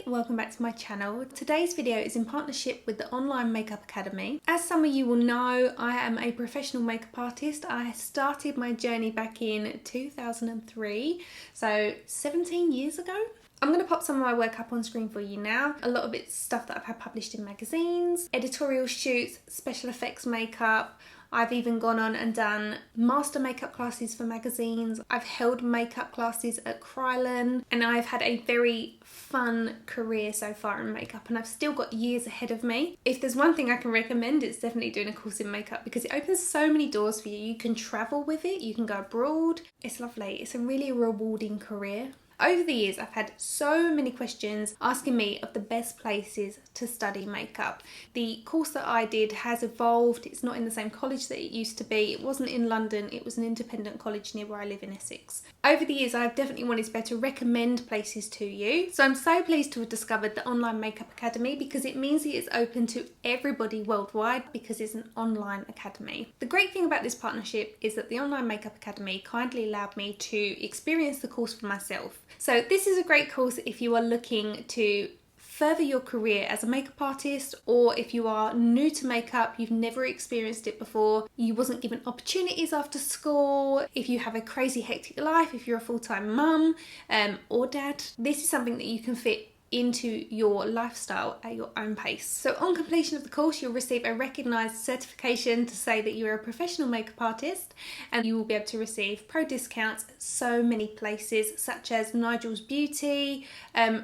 Hi, welcome back to my channel. Today's video is in partnership with the Online Makeup Academy. As some of you will know, I am a professional makeup artist. I started my journey back in 2003, so 17 years ago. I'm going to pop some of my work up on screen for you now. A lot of it's stuff that I've had published in magazines, editorial shoots, special effects makeup. I've even gone on and done master makeup classes for magazines. I've held makeup classes at Krylon, and I've had a very fun career so far in makeup, and I've still got years ahead of me. If there's one thing I can recommend, it's definitely doing a course in makeup because it opens so many doors for you. You can travel with it, you can go abroad. It's lovely. It's a really rewarding career. Over the years, I've had so many questions asking me of the best places to study makeup. The course that I did has evolved. It's not in the same college that it used to be. It wasn't in London. It was an independent college near where I live in Essex. Over the years, I've definitely wanted to be able to recommend places to you. So I'm so pleased to have discovered the Online Makeup Academy because it means that it's open to everybody worldwide because it's an online academy. The great thing about this partnership is that the Online Makeup Academy kindly allowed me to experience the course for myself. So this is a great course if you are looking to further your career as a makeup artist, or if you are new to makeup, you've never experienced it before, you wasn't given opportunities after school, if you have a crazy hectic life, if you're a full-time mum or dad, this is something that you can fit into your lifestyle at your own pace. So on completion of the course, you'll receive a recognised certification to say that you're a professional makeup artist, and you will be able to receive pro discounts at so many places such as Nigel's Beauty,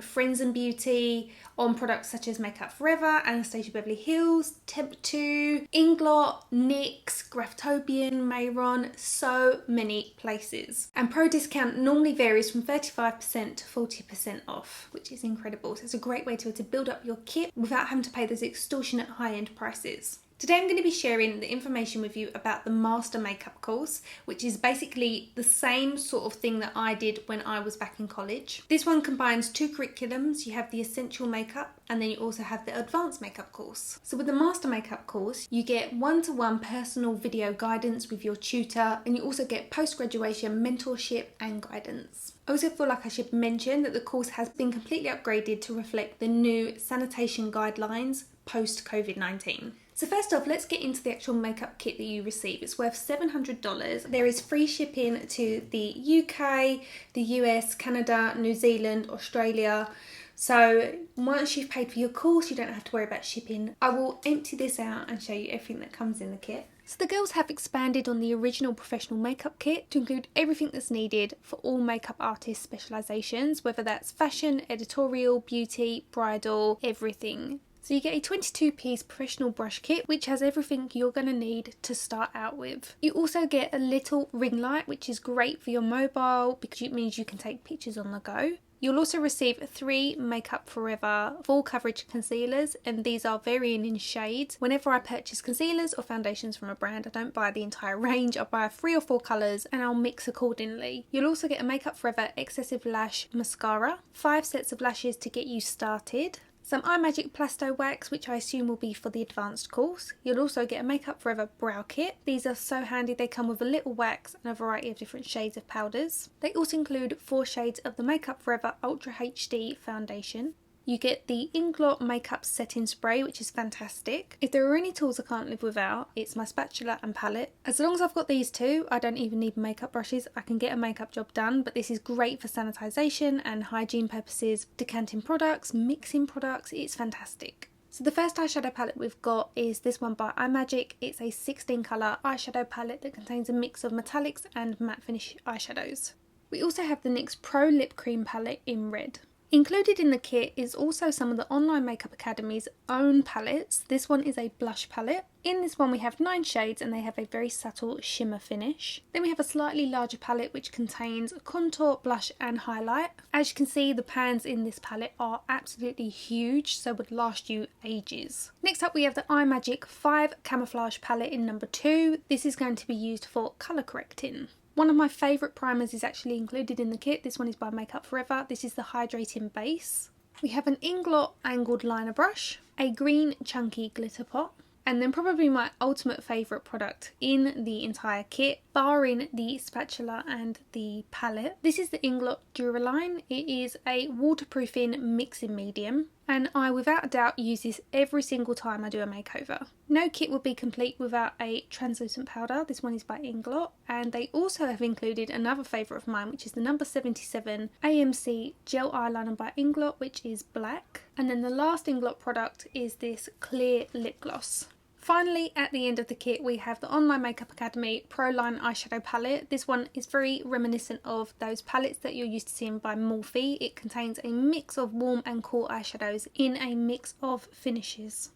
Friends and Beauty, on products such as Makeup Forever, Anastasia Beverly Hills, Temp2, Inglot, NYX, Graftobian, Mayron, so many places. And pro discount normally varies from 35% to 40% off, which is incredible. So it's a great way to build up your kit without having to pay those extortionate high-end prices. Today I'm going to be sharing the information with you about the Master Makeup course, which is basically the same sort of thing that I did when I was back in college. This one combines two curriculums. You have the Essential Makeup and then you also have the Advanced Makeup course. So with the Master Makeup course, you get one-to-one personal video guidance with your tutor, and you also get post-graduation mentorship and guidance. I also feel like I should mention that the course has been completely upgraded to reflect the new sanitation guidelines post-COVID-19. So first off, let's get into the actual makeup kit that you receive. It's worth $700. There is free shipping to the UK, the US, Canada, New Zealand, Australia. So once you've paid for your course, you don't have to worry about shipping. I will empty this out and show you everything that comes in the kit. So the girls have expanded on the original professional makeup kit to include everything that's needed for all makeup artist specialisations, whether that's fashion, editorial, beauty, bridal, everything. So you get a 22-piece professional brush kit, which has everything you're going to need to start out with. You also get a little ring light, which is great for your mobile because it means you can take pictures on the go. You'll also receive 3 Makeup Forever full coverage concealers, and these are varying in shades. Whenever I purchase concealers or foundations from a brand, I don't buy the entire range. I buy 3 or 4 colours and I'll mix accordingly. You'll also get a Makeup Forever Excessive Lash Mascara, 5 sets of lashes to get you started, some iMagic Plasto Wax, which I assume will be for the advanced course. You'll also get a Makeup Forever brow kit. These are so handy. They come with a little wax and a variety of different shades of powders. They also include 4 shades of the Makeup Forever Ultra HD foundation. You get the Inglot Makeup Setting Spray, which is fantastic. If there are any tools I can't live without, it's my spatula and palette. As long as I've got these two, I don't even need makeup brushes. I can get a makeup job done, but this is great for sanitisation and hygiene purposes, decanting products, mixing products. It's fantastic. So the first eyeshadow palette we've got is this one by iMagic. It's a 16 colour eyeshadow palette that contains a mix of metallics and matte finish eyeshadows. We also have the NYX Pro Lip Cream palette in red. Included in the kit is also some of the Online Makeup Academy's own palettes. This one is a blush palette. In this one we have 9 shades and they have a very subtle shimmer finish. Then we have a slightly larger palette which contains contour, blush and highlight. As you can see, the pans in this palette are absolutely huge, so would last you ages. Next up we have the iMagic 5 Camouflage palette in number 2. This is going to be used for colour correcting. One of my favourite primers is actually included in the kit. This one is by Makeup Forever. This is the Hydrating Base. We have an Inglot Angled Liner Brush, a green chunky glitter pot, And then probably my ultimate favourite product in the entire kit, barring the spatula and the palette. This is the Inglot Duraline. It is a waterproofing mixing medium, and I without a doubt use this every single time I do a makeover. No kit would be complete without a translucent powder. This one is by Inglot, and they also have included another favourite of mine, which is the number 77 AMC Gel Eyeliner by Inglot, which is black. And then the last Inglot product is this clear lip gloss. Finally, at the end of the kit, we have the Online Makeup Academy Pro Line Eyeshadow Palette. This one is very reminiscent of those palettes that you're used to seeing by Morphe. It contains a mix of warm and cool eyeshadows in a mix of finishes.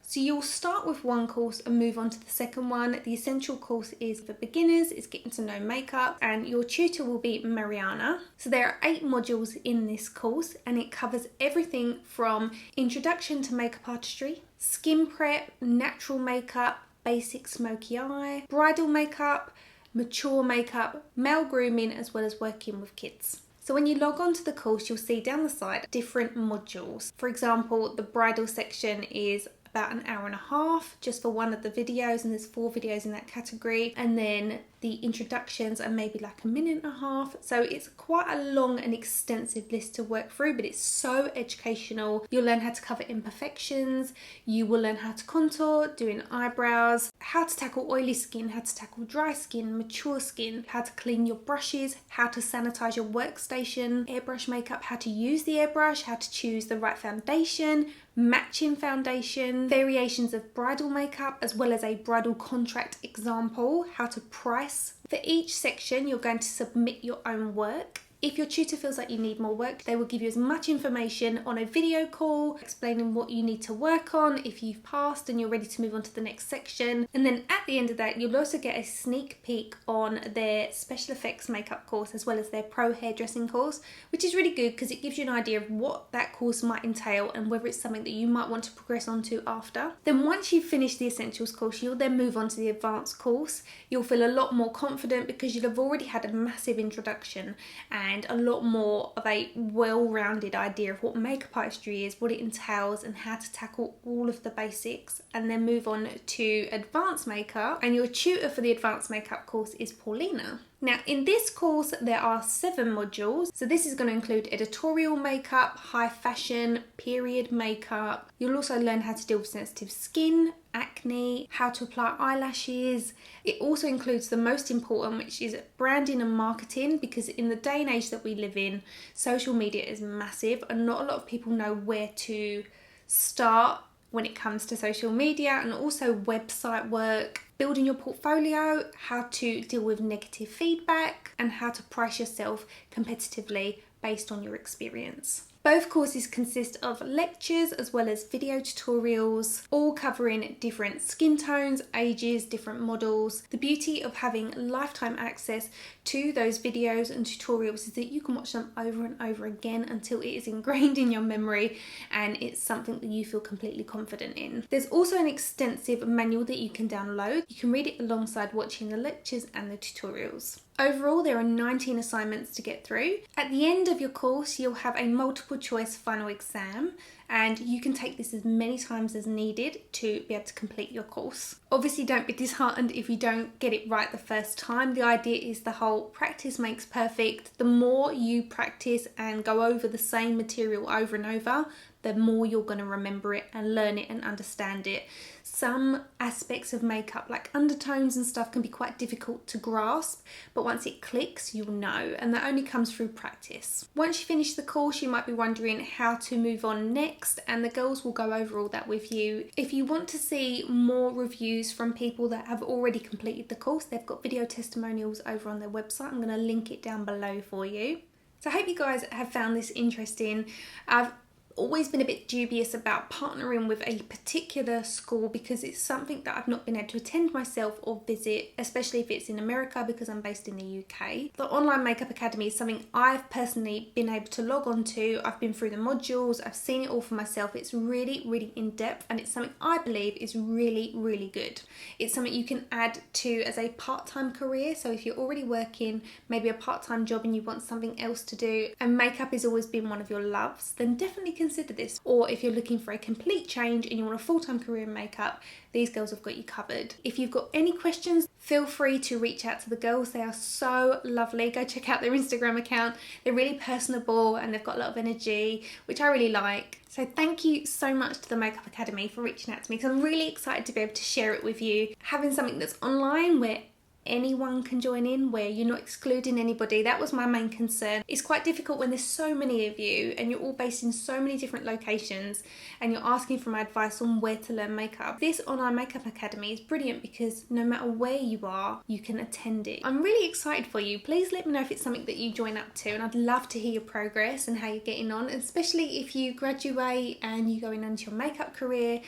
So you'll start with one course and move on to the second one. The essential course is for beginners, it's getting to know makeup, and your tutor will be Mariana. So there are 8 modules in this course, and it covers everything from introduction to makeup artistry, skin prep, natural makeup, basic smoky eye, bridal makeup, mature makeup, male grooming, as well as working with kids. So when you log on to the course, you'll see down the side different modules. For example, the bridal section is about an hour and a half just for one of the videos, and there's 4 videos in that category, and then the introductions are maybe like a minute and a half. So it's quite a long and extensive list to work through, but it's so educational. You'll learn how to cover imperfections, you will learn how to contour, doing eyebrows, how to tackle oily skin, how to tackle dry skin, mature skin, how to clean your brushes, how to sanitize your workstation, airbrush makeup, how to use the airbrush, how to choose the right foundation, matching foundation, variations of bridal makeup, as well as a bridal contract example, how to price. For each section, you're going to submit your own work. If your tutor feels like you need more work, they will give you as much information on a video call, explaining what you need to work on if you've passed and you're ready to move on to the next section. And then at the end of that, you'll also get a sneak peek on their special effects makeup course, as well as their pro hairdressing course, which is really good because it gives you an idea of what that course might entail and whether it's something that you might want to progress onto after. Then once you've finished the essentials course, you'll then move on to the advanced course. You'll feel a lot more confident because you'll have already had a massive introduction and a lot more of a well-rounded idea of what makeup artistry is, what it entails, and how to tackle all of the basics, and then move on to advanced makeup. And your tutor for the advanced makeup course is Paulina. Now in this course there are 7 modules, so this is going to include editorial makeup, high fashion, period makeup. You'll also learn how to deal with sensitive skin, acne, how to apply eyelashes. It also includes the most important, which is branding and marketing, because in the day and age that we live in, social media is massive and not a lot of people know where to start when it comes to social media, and also website work, building your portfolio, how to deal with negative feedback, and how to price yourself competitively based on your experience. Both courses consist of lectures as well as video tutorials, all covering different skin tones, ages, different models. The beauty of having lifetime access to those videos and tutorials is that you can watch them over and over again until it is ingrained in your memory and it's something that you feel completely confident in. There's also an extensive manual that you can download. You can read it alongside watching the lectures and the tutorials. Overall, there are 19 assignments to get through. At the end of your course, you'll have a multiple choice final exam, and you can take this as many times as needed to be able to complete your course. Obviously, don't be disheartened if you don't get it right the first time. The idea is the whole practice makes perfect. The more you practice and go over the same material over and over, the more you're going to remember it and learn it and understand it. Some aspects of makeup, like undertones and stuff, can be quite difficult to grasp, but once it clicks, you'll know, and that only comes through practice. Once you finish the course, you might be wondering how to move on next, and the girls will go over all that with you. If you want to see more reviews from people that have already completed the course, they've got video testimonials over on their website. I'm going to link it down below for you. So I hope you guys have found this interesting. I've always been a bit dubious about partnering with a particular school because it's something that I've not been able to attend myself or visit, especially if it's in America because I'm based in the UK. The Online Makeup Academy is something I've personally been able to log on to. I've been through the modules, I've seen it all for myself. It's really, really in depth, and it's something I believe is really, really good. It's something you can add to as a part-time career. So if you're already working maybe a part-time job and you want something else to do, and makeup has always been one of your loves, then definitely consider consider this. Or if you're looking for a complete change and you want a full-time career in makeup, these girls have got you covered. If you've got any questions, feel free to reach out to the girls. They are so lovely. Go check out their Instagram account. They're really personable and they've got a lot of energy, which I really like. So thank you so much to the Makeup Academy for reaching out to me, because I'm really excited to be able to share it with you. Having something that's online where anyone can join in, where you're not excluding anybody. That was my main concern. It's quite difficult when there's so many of you and you're all based in so many different locations and you're asking for my advice on where to learn makeup. This online makeup academy is brilliant because no matter where you are, you can attend it. I'm really excited for you. Please let me know if it's something that you join up to, and I'd love to hear your progress and how you're getting on, especially if you graduate and you're going into your makeup career.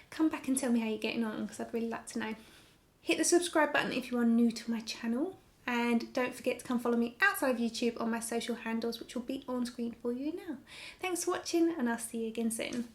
Come back and tell me how you're getting on, because I'd really like to know. Hit the subscribe button if you are new to my channel, and don't forget to come follow me outside of YouTube on my social handles, which will be on screen for you now. Thanks for watching, and I'll see you again soon.